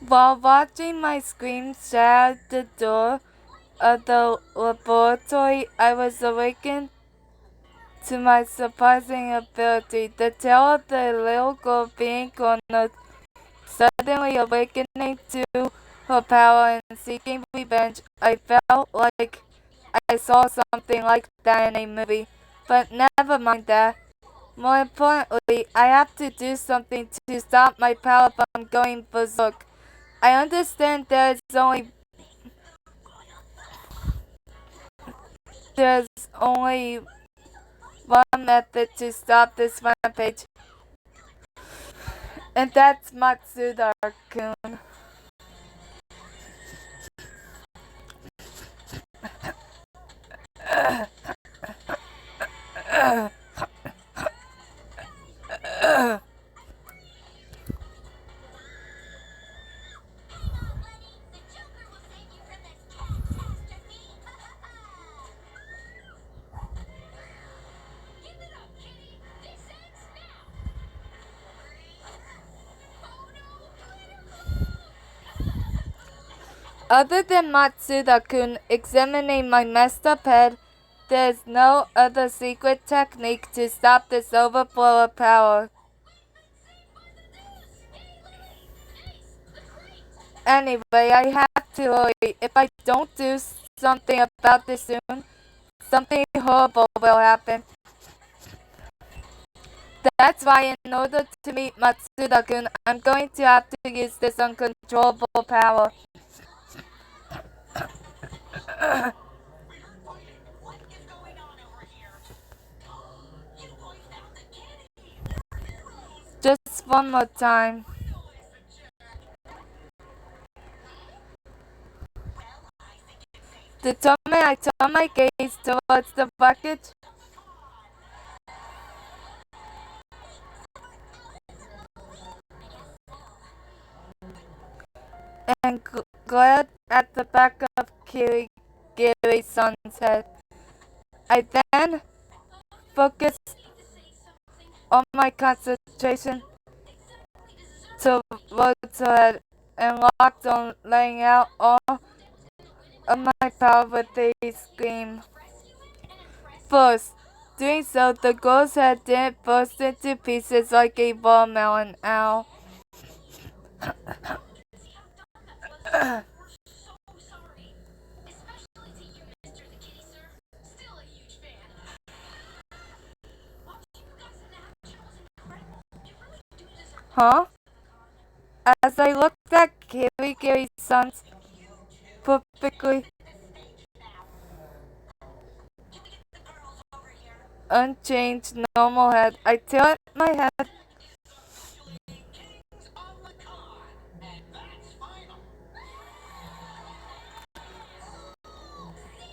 While watching my scream shatter the door of the laboratory, I was awakened to my surprising ability. The tale of the little girl being cornered, suddenly awakening to her power and seeking revenge. I felt like I saw something like that in a movie. But never mind that. More importantly, I have to do something to stop my power from going berserk. I understand there's only one method to stop this rampage, and that's Matsuda-kun. Other than Matsuda-kun examining my messed up head, there's no other secret technique to stop this overflow of power. Anyway, I have to hurry. If I don't do something about this soon, something horrible will happen. That's why in order to meet Matsuda-kun, I'm going to have to use this uncontrollable power. Just one more time. Determined, I turn my gaze towards the wreckage and glared at the back of Kirigiri-san's head. I then focused all my concentration towards her head and locked on laying out all of my power with a scream. First, doing so, the girl's head didn't burst into pieces like a watermelon. Ow. Huh? As I looked at Kirigiri-san's perfectly unchanged normal head, I tilted my head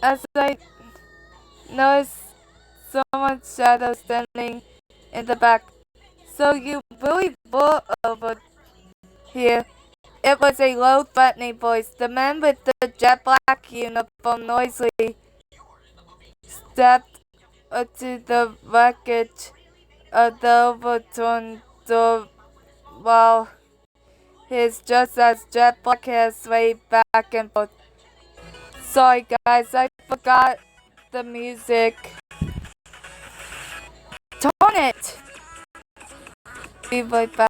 as I noticed someone's shadow standing in the back. So you really were over here. It was a low, threatening voice. The man with the jet black uniform noisily stepped to the wreckage of the overturned door while his just as jet black hair swayed back and forth. Sorry guys, I forgot the music. Turn it! Be right back.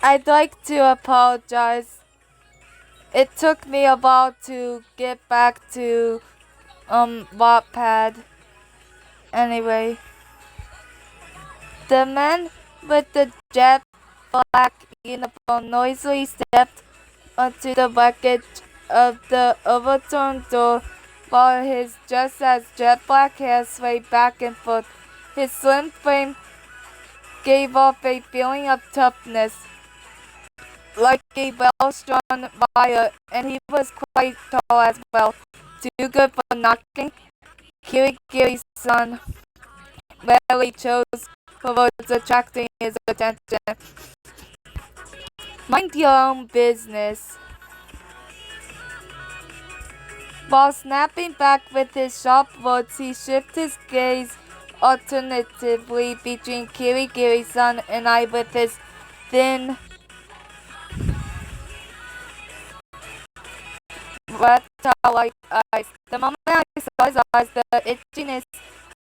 I'd like to apologize. It took me a while to get back to Wattpad. Anyway, the man with the jet black uniform noisily stepped onto the wreckage of the overturned door while his just as jet black hair swayed back and forth. His slim frame gave off a feeling of toughness, like a well-strung wire, and he was quite tall as well. Too good for knocking. Kirigiri's son rarely chose for words attracting his attention. Mind your own business. While snapping back with his sharp words, he shifted his gaze alternatively between Kirigiri-san and I with his thin, reptile-like eyes. The moment I saw his eyes, the itchiness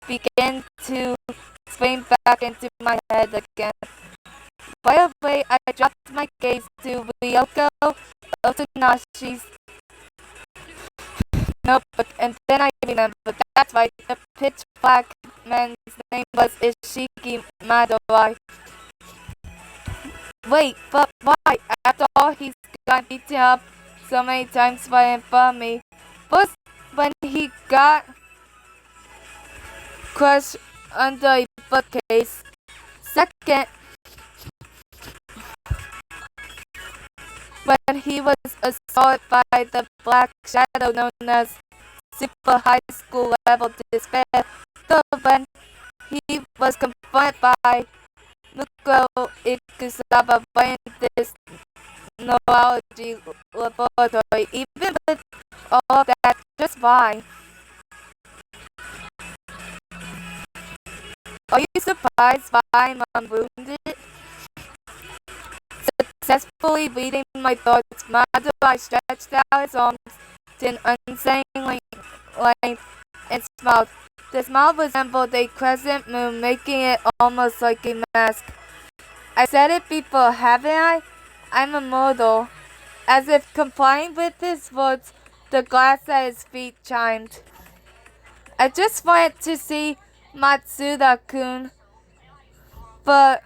began to swing back into my head again. Right away, I dropped my gaze to Ryoko Otonashi's notebook, and then I remembered. That's right, the pitch black man's name was Ishiki Madorai. Wait, but why? After all, he's got beaten up so many times by and from me. First, when he got crushed under a bookcase. Second, when he was assaulted by the black shadow known as super high school level despair. Third, when he was confronted by Mukuro Ikusawa in this neurology laboratory. Even with all that, just why? Are you surprised why I'm unwounded? Successfully reading my thoughts, Madorai stretched out his arms to an insane length and smiled. The smile resembled a crescent moon, making it almost like a mask. I said it before, haven't I? I'm immortal. As if complying with his words, the glass at his feet chimed. I just wanted to see Matsuda-kun, but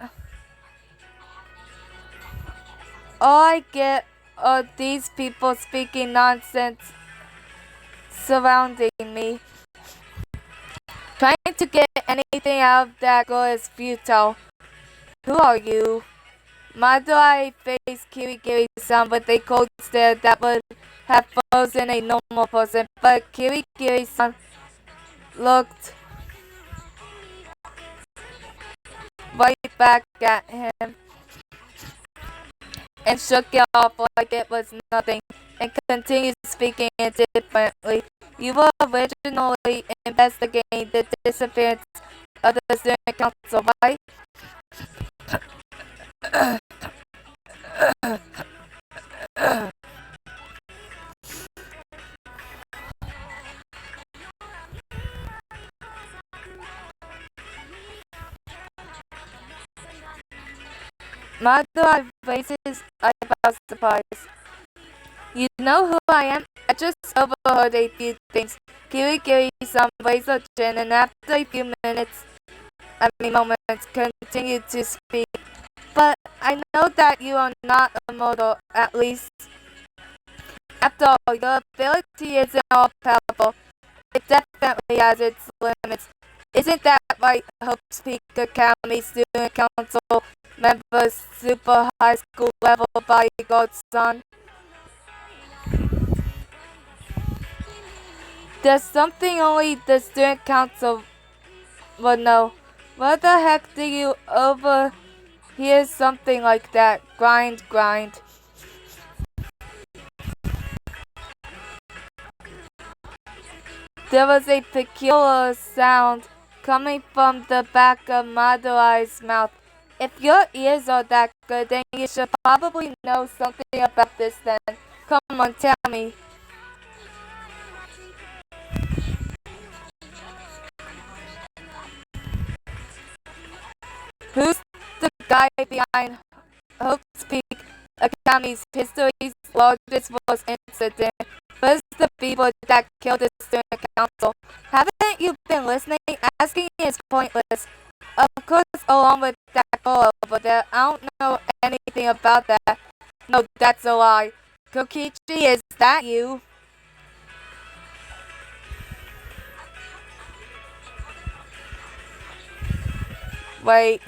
all I get are these people speaking nonsense surrounding me. Trying to get anything out of that girl is futile. Who are you? Madorai faced Kirigiri-san with a cold stare that would have frozen a normal person, but Kirigiri-san looked right back at him and shook it off like it was nothing, and continued speaking indifferently. You were originally investigating the disappearance of the student council, right? Madorai raised his eyebrows surprised. You know who I am? I just overheard a few things. Kirigiri-san raised her chin and after a few moments, continued to speak. But I know that you are not immortal, at least. After all, your ability isn't all-powerful. It definitely has its limits. Isn't that right, Hope's Peak Academy Student Council member, super high school level bodyguard son? There's something only the student council would know. What the heck do you overhear something like that? Grind, grind. There was a peculiar sound coming from the back of Madorai's mouth. If your ears are that good, then you should probably know something about this then. Come on, tell me. Who's the guy behind Hope's Peak Academy's history's largest force incident? Where's the people that killed the student council? Haven't you been listening? Asking is pointless. Of course, along with that girl over there, I don't know anything anything about that. No, that's a lie. Kokichi, is that you? Wait.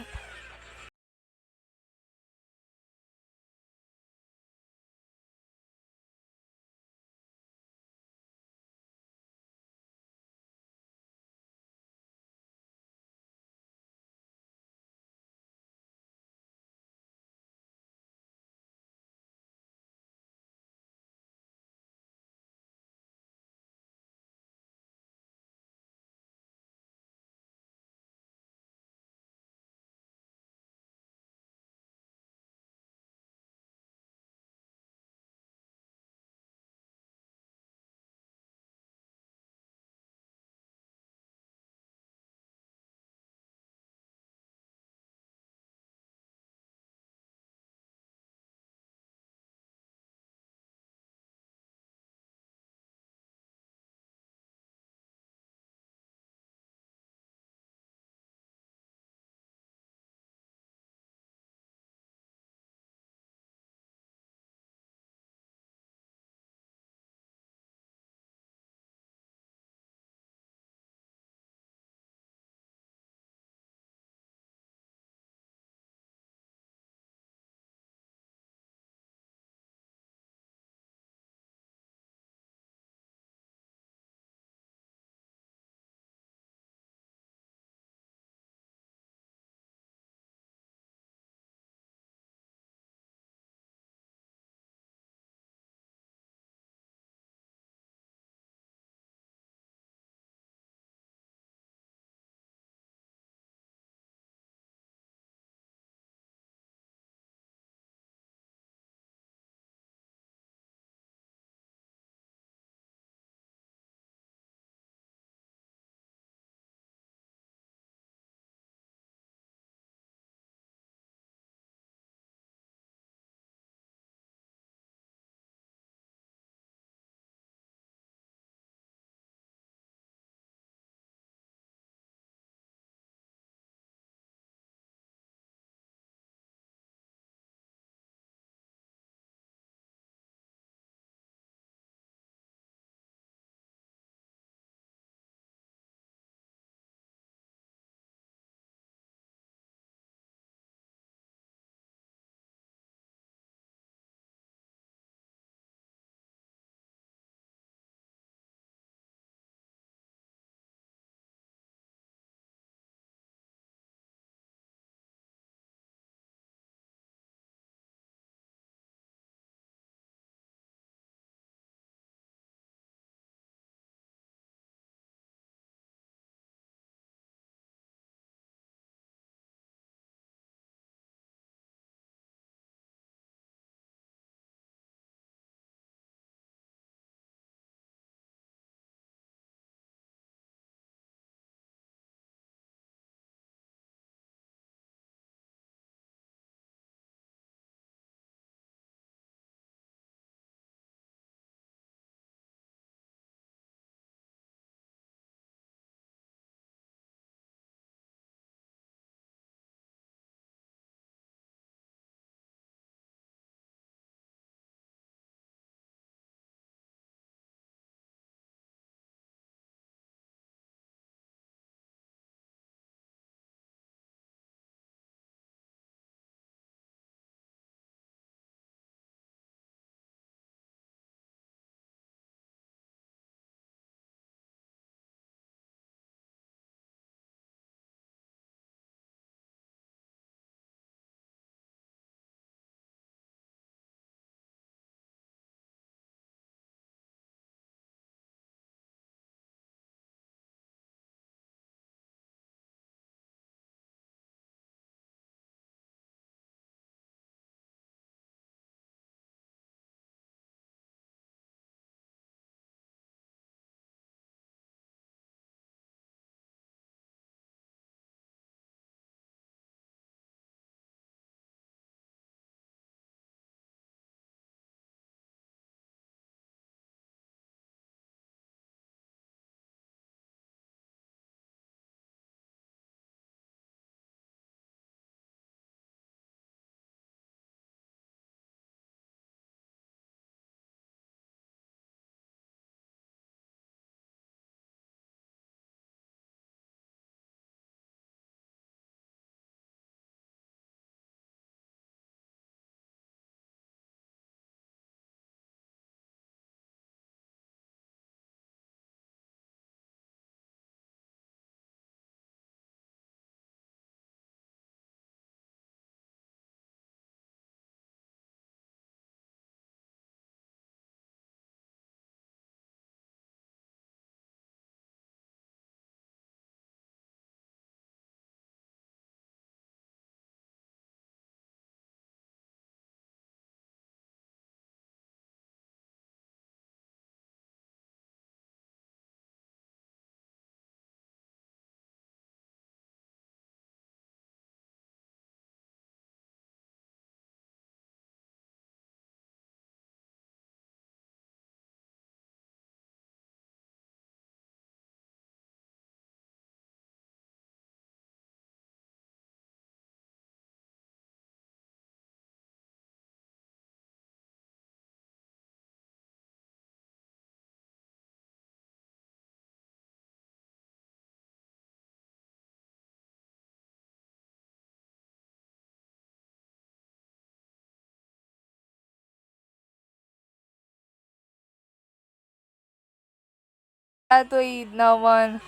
sadly no one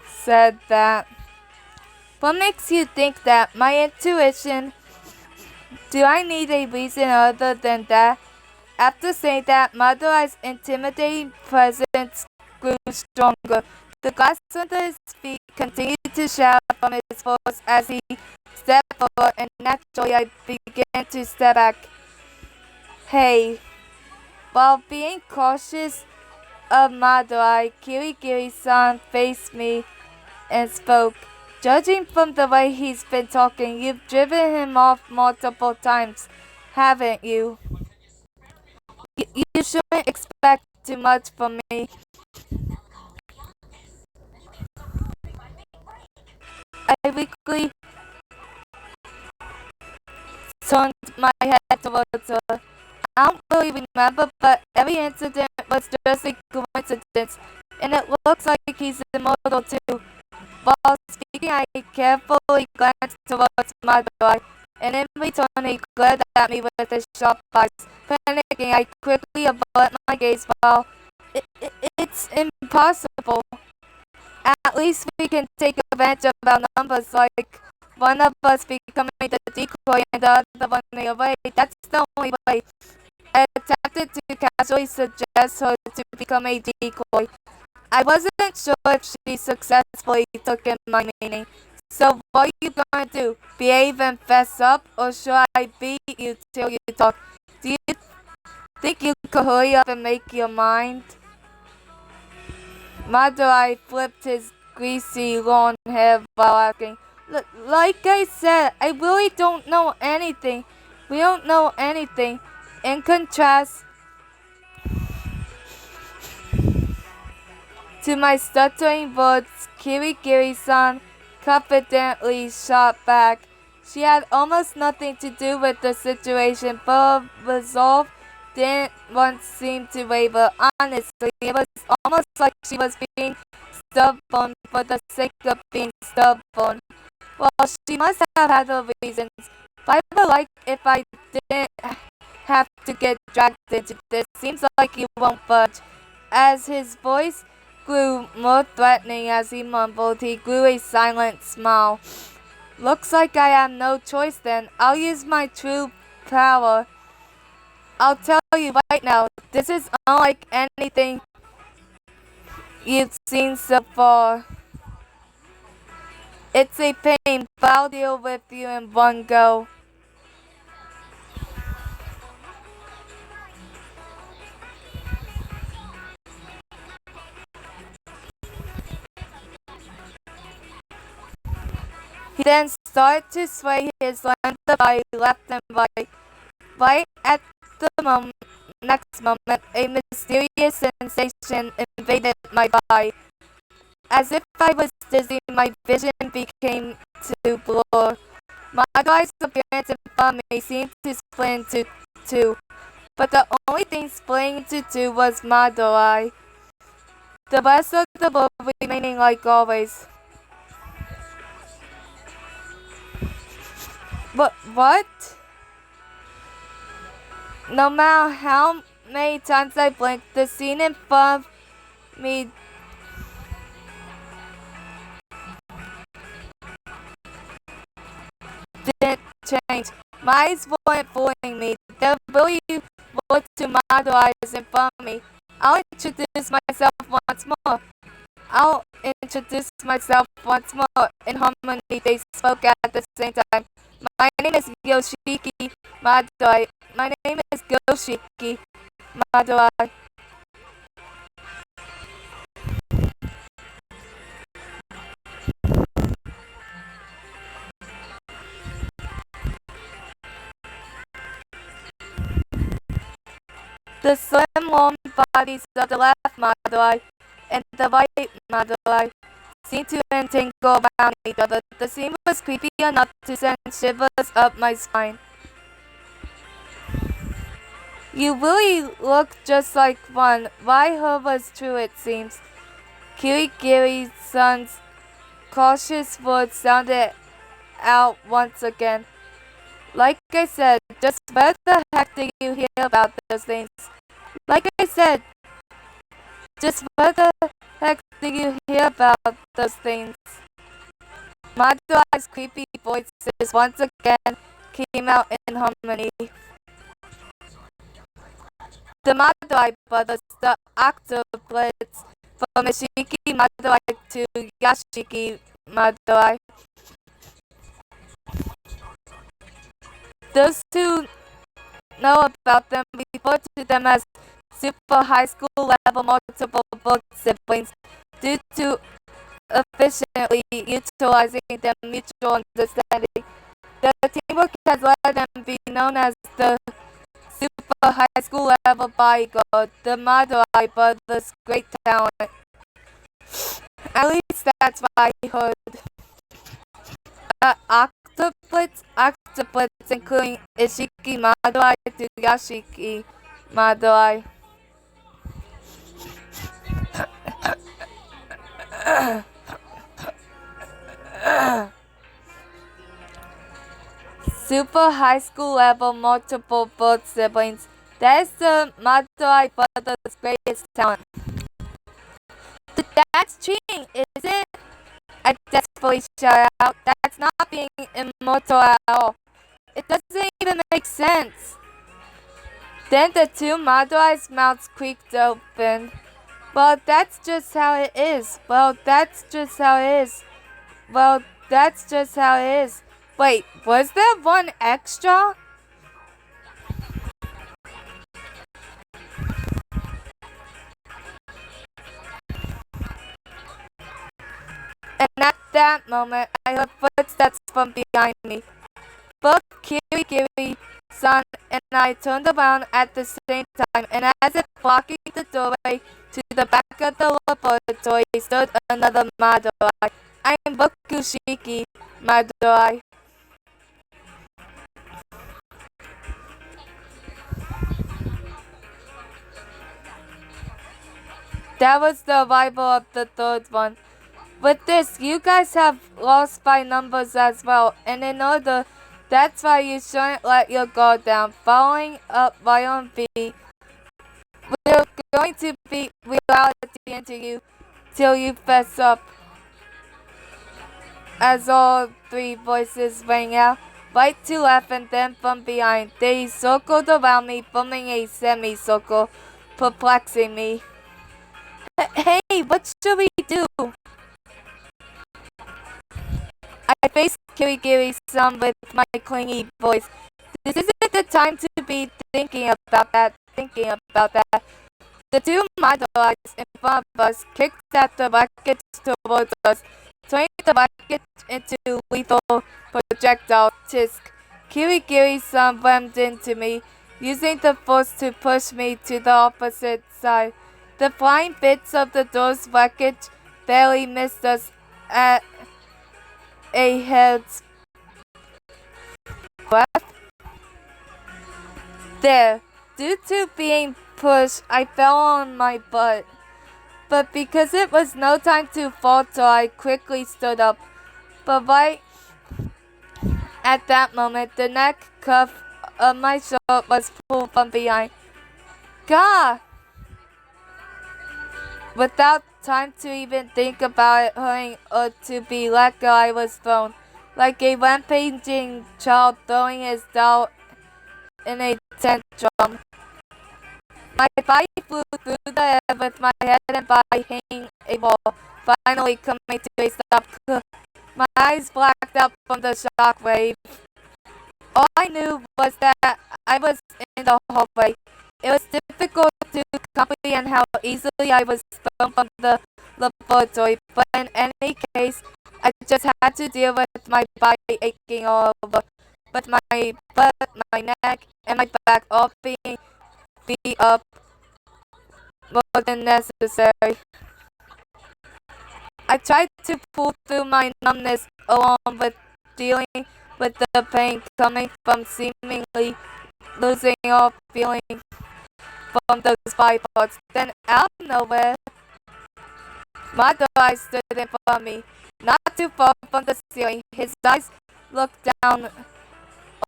said that. What makes you think that? My intuition? Do I need a reason other than that? After saying that, Madara's intimidating presence grew stronger. The glass under his feet continued to shatter from his force as he stepped forward, and naturally I began to step back. Hey, while being cautious of Madara, Kirigiri-san faced me and spoke. Judging from the way he's been talking, you've driven him off multiple times, haven't you? You shouldn't expect too much from me. I weakly turned my head towards her. I don't really remember, but every incident was just a coincidence, and it looks like he's immortal too. While speaking, I carefully glanced towards my boy, and in return he glared at me with his sharp eyes. Panicking, I quickly averted my gaze while it's impossible. At least we can take advantage of our numbers, like one of us becoming the decoy and the other running away. That's the only way. I attempted to casually suggest her to become a decoy. I wasn't sure if she successfully took in my meaning. So what are you gonna do? Behave and fess up? Or should I beat you till you talk? Do you think you could hurry up and make your mind? Madurai flipped his greasy long hair while asking, like I said, I really don't know anything. We don't know anything. In contrast to my stuttering words, Kirigiri-san confidently shot back. She had almost nothing to do with the situation, but her resolve didn't once seem to waver. Honestly, it was almost like she was being stubborn for the sake of being stubborn. Well, she must have had her reasons. But I would like if I didn't have to get dragged into this. Seems like you won't budge. As his voice grew more threatening as he mumbled, he grew a silent smile. Looks like I have no choice then. I'll use my true power. I'll tell you right now, this is unlike anything you've seen so far. It's a pain, but I'll deal with you in one go. He then started to sway his slender body left and right. Right at the next moment, a mysterious sensation invaded my body. As if I was dizzy, my vision became to blur. My eyes appearance in front of me seemed to split into two, but the only thing splitting into two was my eye. The rest of the world remaining like always. But what? No matter how many times I blinked, the scene in front of me didn't change. My eyes weren't fooling me. There really were two model eyes in front of me. I'll introduce myself once more. In harmony, they spoke at the same time. My name is Yoshiki Madoi. My name is Yoshiki Madoi. The slim, warm bodies of the left Madoi and the right Madoi seemed to entangle around each other. The scene was creepy enough to send shivers up my spine. You really look just like one. Why her was true, it seems. Kirigiri-san's cautious words sounded out once again. Like I said, just where the heck did you hear about those things? Like I said, Just what the heck did you hear about those things? Madoi's creepy voices once again came out in harmony. The Madoi brothers, the octuplets, from Ishiki Madoi to Yashiki Madoi. Those who know about them refer to them as super high school level multiple book siblings due to efficiently utilizing their mutual understanding. The teamwork has let them be known as the super high school level bodyguard, the Madoi brothers' great talent. At least that's what I heard. Octuplets including Ishiki Madoi to Yashiki Madoi. Super high school level multiple birth siblings. That is the Madoi brothers' greatest talent. That's cheating, is it? I desperately shout out. That's not being immortal at all. It doesn't even make sense. Then the two Madoi's mouths creaked open. Well, that's just how it is. Well, that's just how it is. Well, that's just how it is. Wait, was there one extra? And at that moment, I heard footsteps from behind me. Both Kirigiri-san and I turned around at the same time, and as if blocking the doorway to the back of the laboratory stood another Madoi. I am Bokushiki Madoi. That was the arrival of the third one. With this, you guys have lost by numbers as well, and in order, that's why you shouldn't let your guard down. Following up right on B, we're going to beat reality into you till you fess up. As all three voices rang out, right to left and then from behind, they circled around me, forming a semicircle, perplexing me. Hey, what should we do? I faced Kirigiri-san with my clingy voice. This isn't the time to be thinking about that. The two Madois in front of us kicked at the rackets towards us, turning the racket into lethal projectile tisk. Kirigiri-san rammed into me, using the force to push me to the opposite side. The flying bits of the door's wreckage barely missed us at a head's breadth. There, due to being pushed, I fell on my butt. But because it was no time to falter, I quickly stood up. But right at that moment, the neck cuff of my shirt was pulled from behind. Gah! Without time to even think about it hurting or to be let go, I was thrown. Like a rampaging child throwing his doll in a tantrum. My body flew through the air with my head and body hanging a wall, finally coming to a stop. My eyes blacked out from the shockwave. All I knew was that I was in the hallway. It was difficult to comprehend how easily I was thrown from the laboratory, but in any case, I just had to deal with my body aching all over, with my butt, my neck, and my back all being beat up more than necessary. I tried to pull through my numbness along with dealing with the pain coming from seemingly losing all feeling from those five parts. Then out of nowhere, Madoi stood in front of me, not too far from the ceiling. His eyes looked down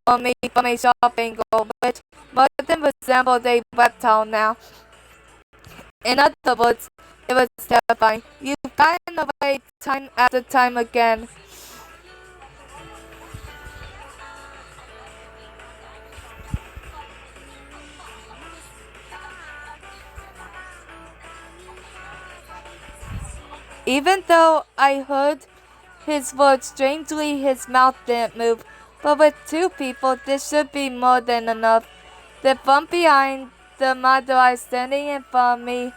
on me from a sharp angle, which more than resembled a reptile now. In other words, it was terrifying. You've gotten away time after time again. Even though I heard his words, strangely his mouth didn't move. But with two people, this should be more than enough. The bump behind the Madoai standing in front of me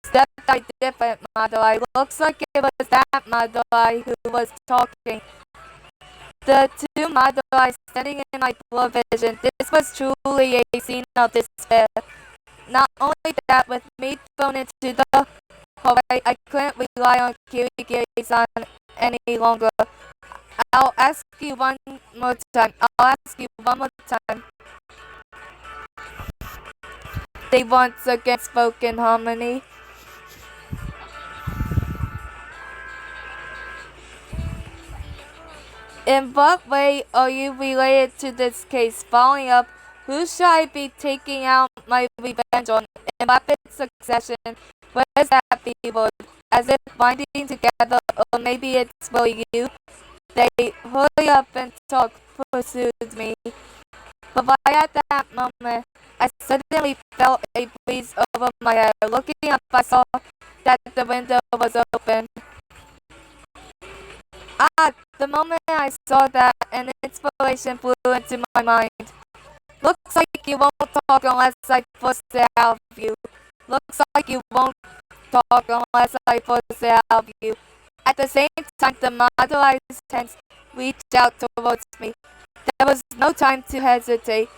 stepped a different Madoai. Looks like it was that Madoai who was talking. The two Madoai standing in my blurred vision. This was truly a scene of despair. Not only that, with me thrown into the hallway, I couldn't rely on Kirigiri-san any longer. I'll ask you one more time. They once again spoke in harmony. In what way are you related to this case? Following up, who should I be taking out my revenge on? In rapid succession, where is that B-word? As if binding together, or maybe it's for you. They hurry up and talk, pursued me. But right at that moment, I suddenly felt a breeze over my head. Looking up, I saw that the window was open. The moment I saw that, an inspiration flew into my mind. Looks like you won't talk unless I force it out of you. Looks like you won't talk unless I force it out of you. At the same time, the modelized hands reached out towards me. There was no time to hesitate.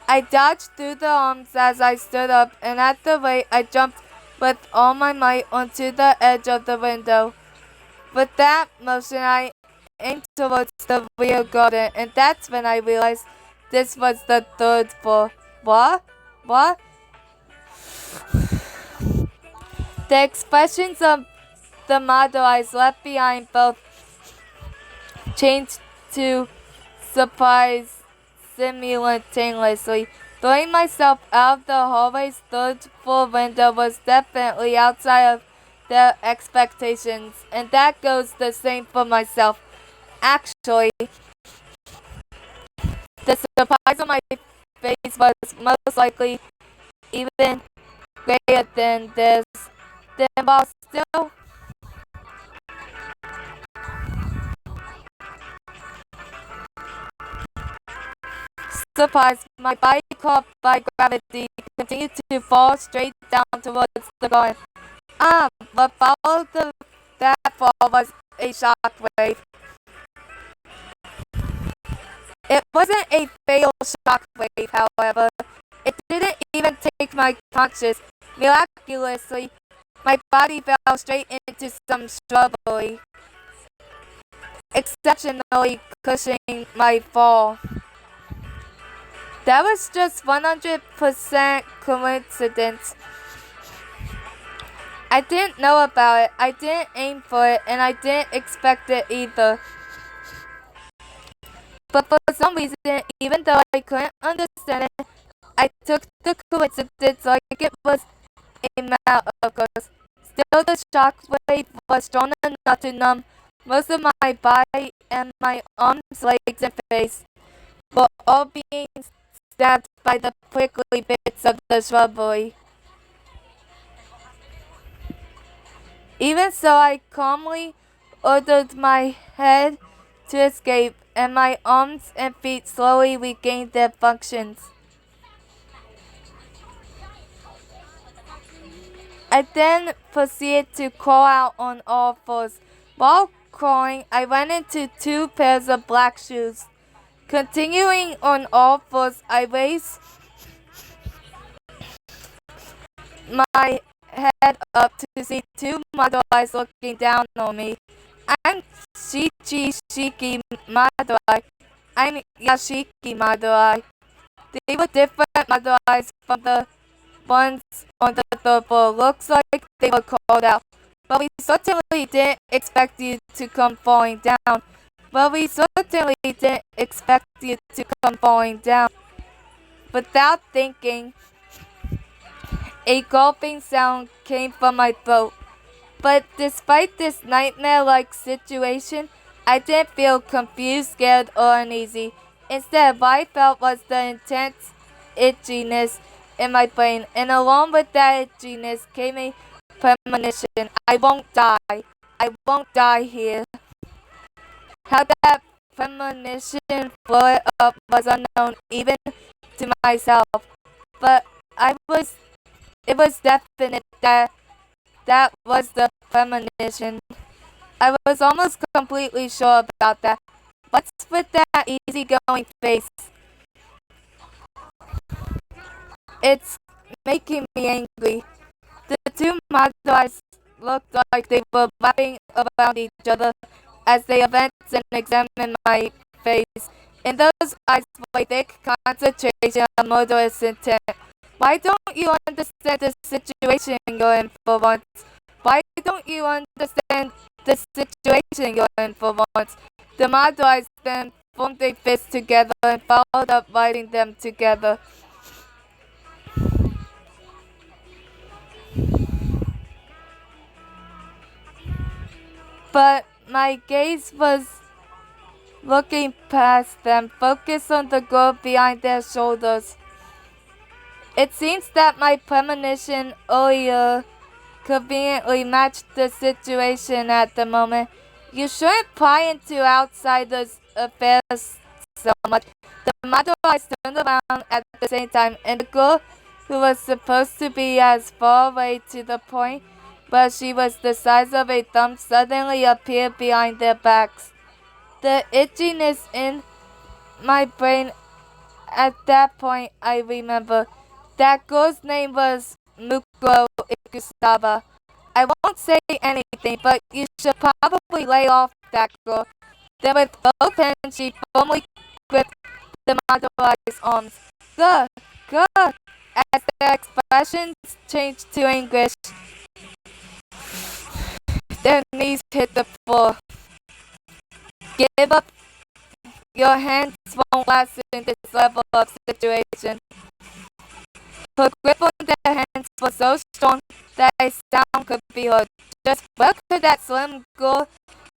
I dodged through the arms as I stood up, and at the rate I jumped with all my might onto the edge of the window. With that motion, I aimed towards the rear garden, and that's when I realized this was the third floor. What? The expressions of the model eyes left behind both changed to surprise simultaneously. Throwing myself out of the hallway's third floor window was definitely outside of their expectations, and that goes the same for myself. Actually, the surprise on my face was most likely even greater than this. Then while still surprised, my body caught by gravity continued to fall straight down towards the garden. What followed that fall was a shockwave. It wasn't a fatal shockwave, however. It didn't even take my conscious. Miraculously, my body fell straight into some shrubbery, exceptionally cushioning my fall. That was just 100% coincidence. I didn't know about it, I didn't aim for it, and I didn't expect it either. But for some reason, even though I couldn't understand it, I took the coincidence like it was a matter of course. Still, the shockwave was strong enough to numb most of my body, and my arms, legs, and face were all being stabbed by the prickly bits of the shrubbery. Even so, I calmly ordered my head to escape, and my arms and feet slowly regained their functions. I then proceeded to crawl out on all fours. While crawling, I ran into 2 pairs of black shoes. Continuing on all fours, I raised my head up to see 2 model eyes looking down on me. I'm Shiki Madoai. I'm Yashiki Madoai. They were different model eyes from the ones on the third floor. Looks like they were called out. But we certainly didn't expect you to come falling down. Without thinking, A gulping sound came from my throat. But despite this nightmare-like situation, I didn't feel confused, scared, or uneasy. Instead, what I felt was the intense itchiness in my brain, and along with that itchiness came a premonition. I won't die. I won't die here. How that premonition flowed up was unknown even to myself, but it was definite that that was the premonition. I was almost completely sure about that. What's with that easygoing face? It's making me angry. The two models looked like they were wrapping around each other as they advanced and examined my face. In those eyes were a thick concentration of murderous intent. Why don't you understand the situation you're in for once? Why don't you understand the situation you're in for once? The models then formed their fists together and followed up writing them together. But my gaze was looking past them, focused on the girl behind their shoulders. It seems that my premonition earlier conveniently matched the situation at the moment. You shouldn't pry into outsiders' affairs so much. The mother eyes turned around at the same time, and the girl, who was supposed to be as far away to the point where she was the size of a thumb, suddenly appeared behind their backs. The itchiness in my brain at that point, I remember. That girl's name was Mukuro Ikusaba. I won't say anything, but you should probably lay off that girl. Then with both hands, she firmly gripped the Madara's arms. Good, good. As their expressions changed to anguish, their knees hit the floor. Give up. Your hands won't last in this level of situation. Her grip on their hands was so strong that a sound could be heard. Just where could that slim girl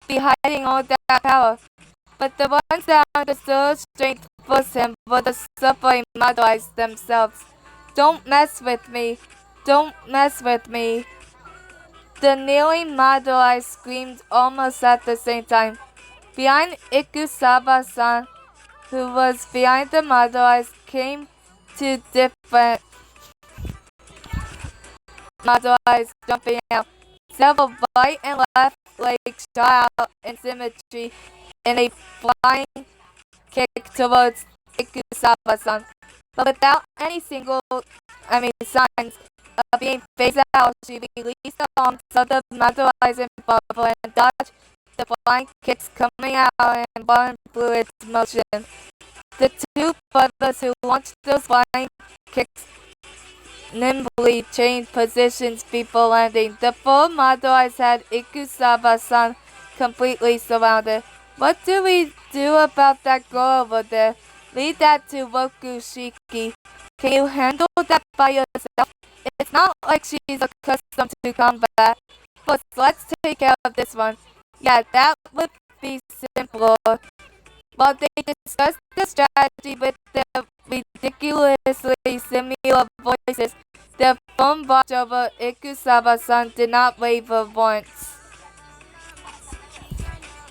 be hiding all that power? But the ones that understood strength firsthand were the suffering Madrais themselves. Don't mess with me. Don't mess with me. The kneeling Madrai screamed almost at the same time. Behind Ikusaba-san, who was behind the Madrais, came two different Madrais jumping out. Several right and left legs shot out in symmetry in a flying kick towards Ikusaba-san. But without any signs of being phased out, she released the arms of the Madrais in front of her and dodged the flying kicks coming out and burned through its motion. The two brothers who launched those flying kicks nimbly changed positions before landing. The four Madrais had Ikusaba-san completely surrounded. What do we do about that girl over there? Leave that to Rokushiki. Can you handle that by yourself? It's not like she's accustomed to combat. But let's take care of this one. Yeah, that would be simpler. While they discussed the strategy with their ridiculously similar voices, their firm watch over Ikusaba-san did not waver once.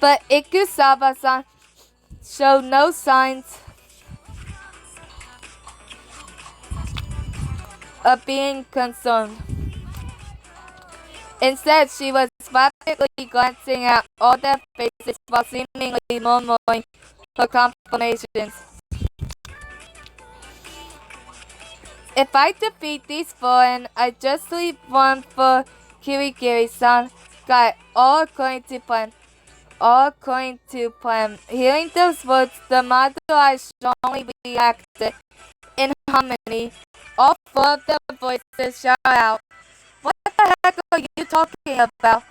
But Ikusaba-san showed no signs of being concerned. Instead, she was rapidly glancing at all their faces while seemingly murmuring her confirmations. If I defeat these four and I just leave one for Kirigiri-san, got it, all according to plan. All according to plan. Hearing those words, the Madara strongly reacted. In harmony, all four of their voices shout out, "What the heck are you talking about?"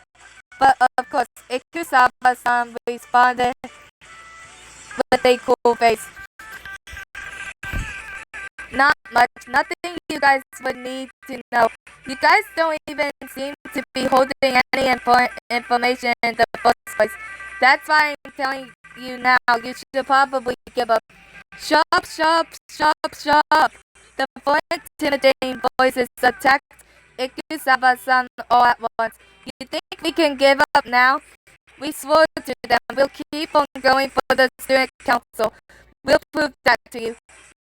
But of course, Ikusaba-san responded with a cool face. Not much. Nothing you guys would need to know. You guys don't even seem to be holding any information in the first place. That's why I'm telling you now. You should probably give up. Shut up, shut up, shut up, shut up. The four intimidating voices attacked Ikusawa-san all at once. You think we can give up now? We swore to them. We'll keep on going for the student council. We'll prove that to you.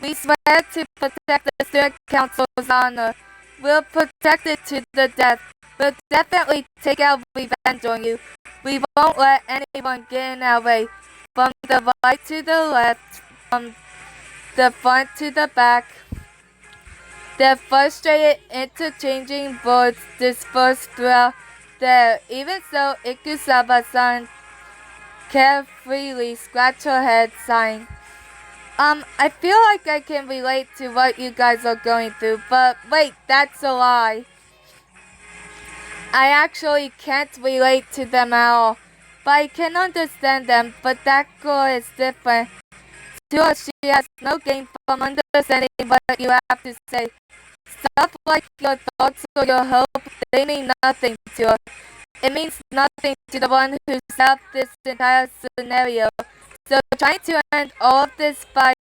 We swear to protect the student council's honor. We'll protect it to the death. We'll definitely take our revenge on you. We won't let anyone get in our way. From the right to the left, from the front to the back. The frustrated interchanging words dispersed throughout there. Even so, Ikusawa-san carefree scratched her head, sighing. I feel like I can relate to what you guys are going through, but wait, that's a lie. I actually can't relate to them at all, but I can understand them, but that girl is different. To her, she has no gain from understanding what you have to say. Stuff like your thoughts or your hope, they mean nothing to her. It means nothing to the one who set up this entire scenario. So trying to end all of this by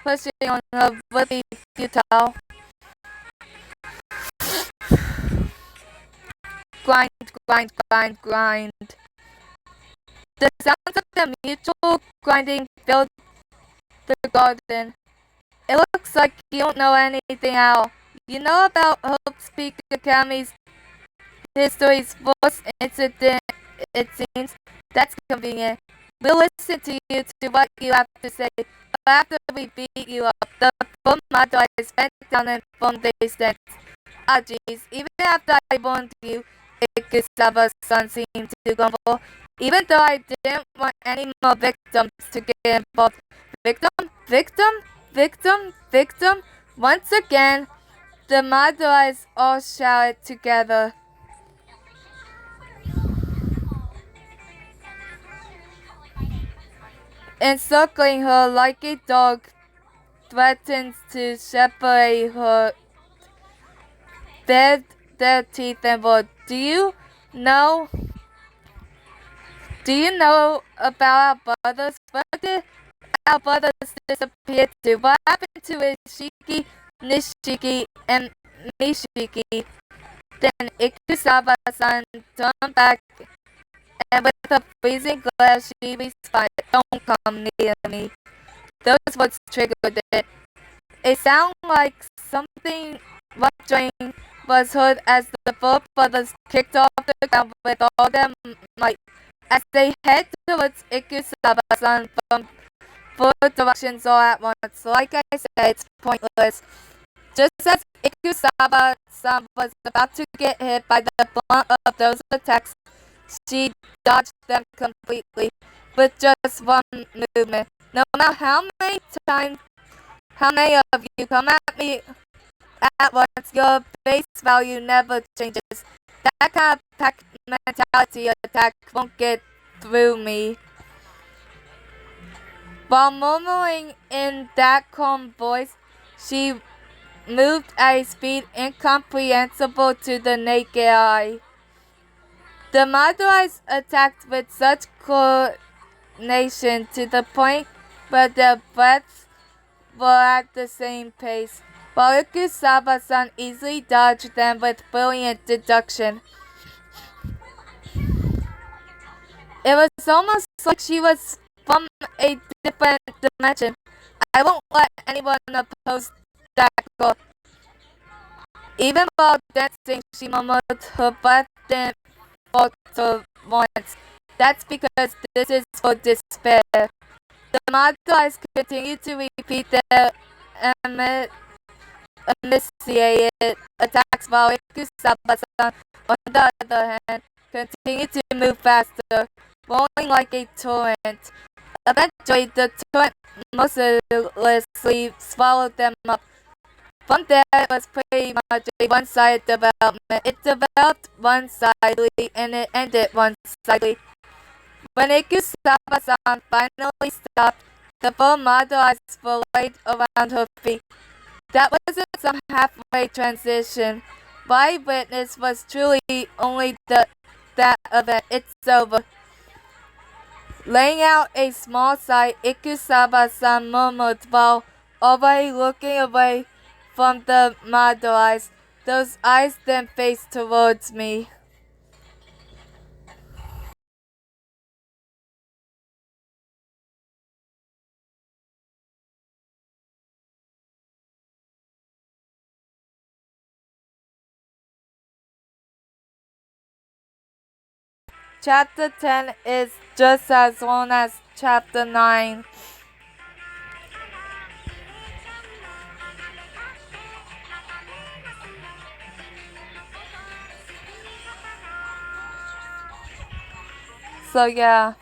pushing on her would be futile. Grind, grind, grind, grind. The sounds of the mutual grinding filled the garden. It looks like you don't know anything at all. You know about Hope Peak Academy's history's worst incident, it seems. That's convenient. We'll listen to you to what you have to say, but after we beat you up, the full model is bent down and from their stance. Ah jeez, even after I warned you, Ikusawa-san seemed to grumble. Even though I didn't want any more victims to get involved. Victim, victim, victim, victim. Once again, the Madrais all shouted together. Encircling her like a dog threatens to separate her, bared their teeth and roared. Do you know about our brothers? Where did our brothers disappear to? What happened to Ishiki, Nishiki, and Mishiki? Then Ikusawa-san turned back, and with a freezing glare she responded, "Don't come near me." Those words triggered it. A sound like something rupturing was heard as the four brothers kicked off the ground with all their might as they head towards Ikusawa-san from four directions all at once. Like I said, it's pointless. Just as Ikusawa-san was about to get hit by the brunt of those attacks, she dodged them completely with just one movement. No matter how many of you come at me at once, your base value never changes. That kind of pack mentality attack won't get through me. While murmuring in that calm voice, she moved at a speed incomprehensible to the naked eye. The Madrais attacked with such coordination to the point where their breaths were at the same pace, while Ikusawa-san easily dodged them with brilliant deduction. It was almost like she was from a different dimension. I won't let anyone oppose that girl. Even while dancing, she murmured, her breath didn't falter once. That's because this is for despair. The Madrais continue to repeat their initiated attacks while Ikusawa-san, on the other hand, continued to move faster, rolling like a torrent. Eventually, the torrent mercilessly swallowed them up. From there, it was pretty much a one-sided development. It developed one-sidedly and it ended one-sidedly. When Ikusawa-san finally stopped, the four Madrais were laid around her feet. That wasn't some halfway transition. my witness was truly only that event. It's over. Laying out a small sigh, Ikusaba-san murmured while already looking away from the model eyes. Those eyes then faced towards me. Chapter 10 is just as long as Chapter 9. So yeah.